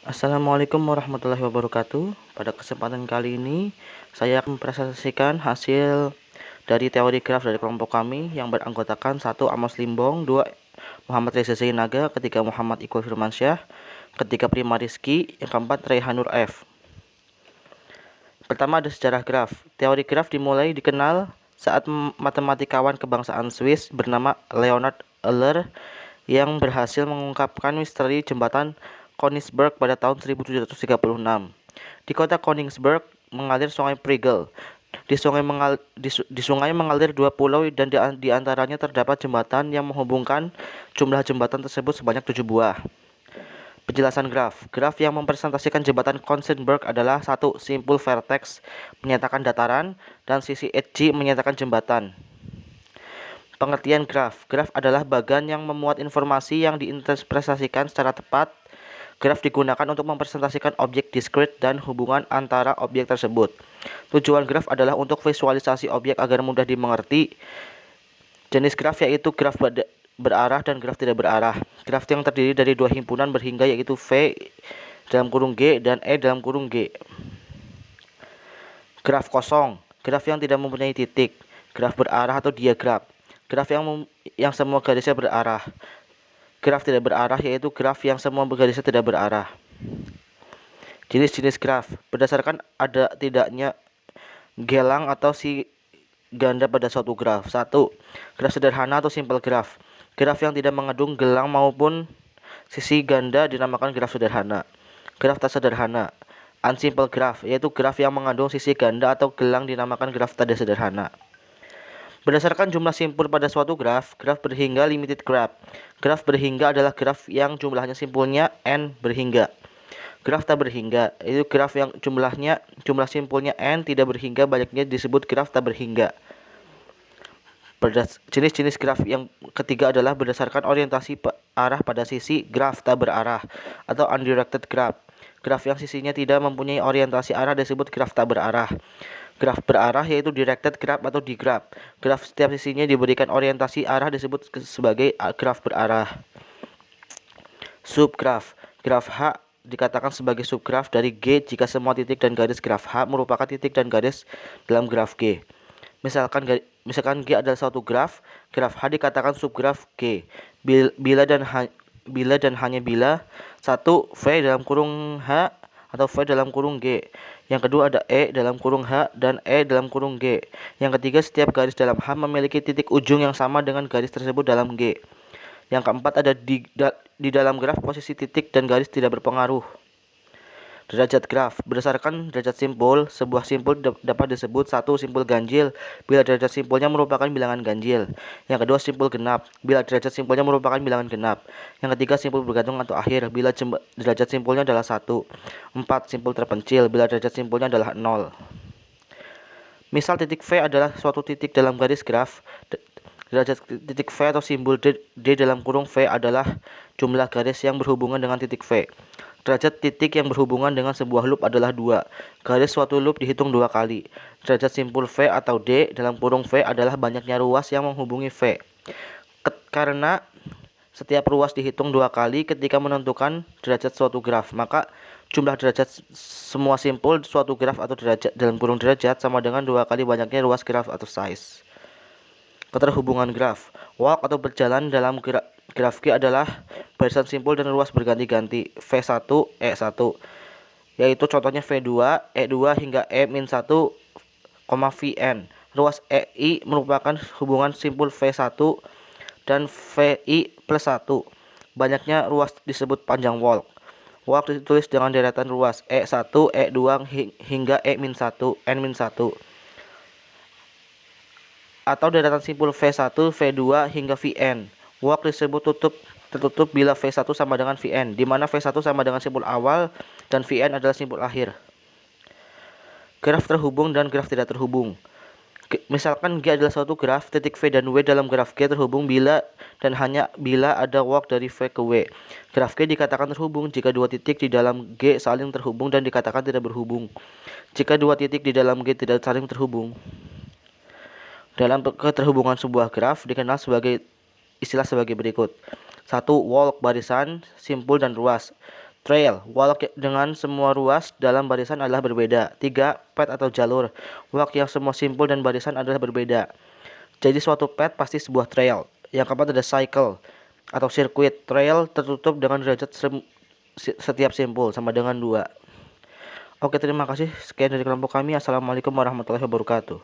Assalamualaikum warahmatullahi wabarakatuh. Pada kesempatan kali ini, saya akan mempresentasikan hasil dari teori graf dari kelompok kami yang beranggotakan 1. Amos Limbong, 2. Muhammad Reza Zainaga, ketiga Muhammad Iqbal Firmansyah, ketiga Prima Rizky, yang keempat Raihanur F. Pertama ada sejarah graf. Teori graf dimulai dikenal saat matematikawan kebangsaan Swiss bernama Leonhard Euler yang berhasil mengungkapkan misteri jembatan Königsberg pada tahun 1736. Di kota Königsberg mengalir sungai Prigel. Di sungai mengalir dua pulau dan di antaranya terdapat jembatan yang menghubungkan. Jumlah jembatan tersebut sebanyak 7 buah. Penjelasan graf. Graf yang mempresentasikan jembatan Königsberg adalah 1. Simpul vertex menyatakan dataran dan sisi edge menyatakan jembatan. Pengertian graf. Graf adalah bagan yang memuat informasi yang diinterpretasikan secara tepat. Graf digunakan untuk mempresentasikan objek diskrit dan hubungan antara objek tersebut. Tujuan graf adalah untuk visualisasi objek agar mudah dimengerti. Jenis graf yaitu graf berarah dan graf tidak berarah. Graf yang terdiri dari dua himpunan berhingga yaitu V dalam kurung G dan E dalam kurung G. Graf kosong. Graf yang tidak mempunyai titik. Graf berarah atau diagram. Graf yang semua garisnya berarah. Graf tidak berarah yaitu graf yang semua garisnya tidak berarah. Jenis-jenis graf berdasarkan ada tidaknya gelang atau si ganda pada suatu graf. 1. Graf sederhana atau simple graf. Graf yang tidak mengandung gelang maupun sisi ganda dinamakan graf sederhana. Graf tak sederhana. Unsimple graph yaitu graf yang mengandung sisi ganda atau gelang dinamakan graf tidak sederhana. Berdasarkan jumlah simpul pada suatu graf, graf berhingga limited graph. Graf berhingga adalah graf yang jumlahnya simpulnya n berhingga. Graf tak berhingga itu graf yang jumlah simpulnya n tidak berhingga, banyaknya disebut graf tak berhingga. Jenis-jenis graf yang ketiga adalah berdasarkan orientasi arah pada sisi, graf tak berarah atau undirected graph. Graf yang sisinya tidak mempunyai orientasi arah disebut graf tak berarah. Graf berarah yaitu directed graph atau digraph. Graf setiap sisinya diberikan orientasi arah disebut sebagai graf berarah. Subgraf. Graf H dikatakan sebagai subgraf dari G jika semua titik dan garis graf H merupakan titik dan garis dalam graf G. Misalkan G adalah suatu graf H dikatakan subgraf G. Bila dan hanya bila 1. V dalam kurung H atau V dalam kurung G. Yang kedua ada E dalam kurung H dan E dalam kurung G. Yang ketiga, setiap garis dalam H memiliki titik ujung yang sama dengan garis tersebut dalam G. Yang keempat ada di dalam graf posisi titik dan garis tidak berpengaruh. Derajat graf. Berdasarkan derajat simpul, sebuah simpul dapat disebut 1. Simpul ganjil bila derajat simpulnya merupakan bilangan ganjil. Yang kedua, simpul genap bila derajat simpulnya merupakan bilangan genap. Yang ketiga, simpul bergantung atau akhir bila derajat simpulnya adalah 1. 4. Simpul terpencil bila derajat simpulnya adalah 0. Misal titik V adalah suatu titik dalam garis graf. Derajat titik V atau simbol D dalam kurung V adalah jumlah garis yang berhubungan dengan titik V. Derajat titik yang berhubungan dengan sebuah loop adalah 2. Garis suatu loop dihitung 2 kali. Derajat simpul V atau D dalam kurung V adalah banyaknya ruas yang menghubungi V. Karena setiap ruas dihitung 2 kali ketika menentukan derajat suatu graf, maka jumlah derajat semua simpul suatu graf atau derajat dalam kurung derajat sama dengan 2 kali banyaknya ruas graf atau size. Keterhubungan graf. Walk atau berjalan dalam graf G adalah barisan simpul dan ruas berganti-ganti V1, E1, yaitu contohnya V2, E2 hingga E-1, Vn. Ruas EI merupakan hubungan simpul V1 dan VI plus 1. Banyaknya ruas disebut panjang walk. Walk ditulis dengan deretan ruas E1, E2 hingga E-1, N-1. Atau deretan simpul V1, V2 hingga Vn. Walk disebut tertutup bila V1 sama dengan Vn, di mana V1 sama dengan simpul awal dan Vn adalah simpul akhir. Graf terhubung dan graf tidak terhubung. Misalkan G adalah suatu graf, titik V dan W dalam graf G terhubung bila dan hanya bila ada walk dari V ke W. Graf G dikatakan terhubung jika dua titik di dalam G saling terhubung dan dikatakan tidak berhubung jika dua titik di dalam G tidak saling terhubung. Dalam keterhubungan sebuah graf dikenal sebagai istilah sebagai berikut. 1. Walk barisan, simpul dan ruas. Trail, walk dengan semua ruas dalam barisan adalah berbeda. 3. Path atau jalur, walk yang semua simpul dan barisan adalah berbeda. Jadi suatu path pasti sebuah trail. Yang keempat ada cycle atau sirkuit. Trail tertutup dengan derajat setiap simpul sama dengan 2. Oke, terima kasih. Sekian dari kelompok kami. Assalamualaikum warahmatullahi wabarakatuh.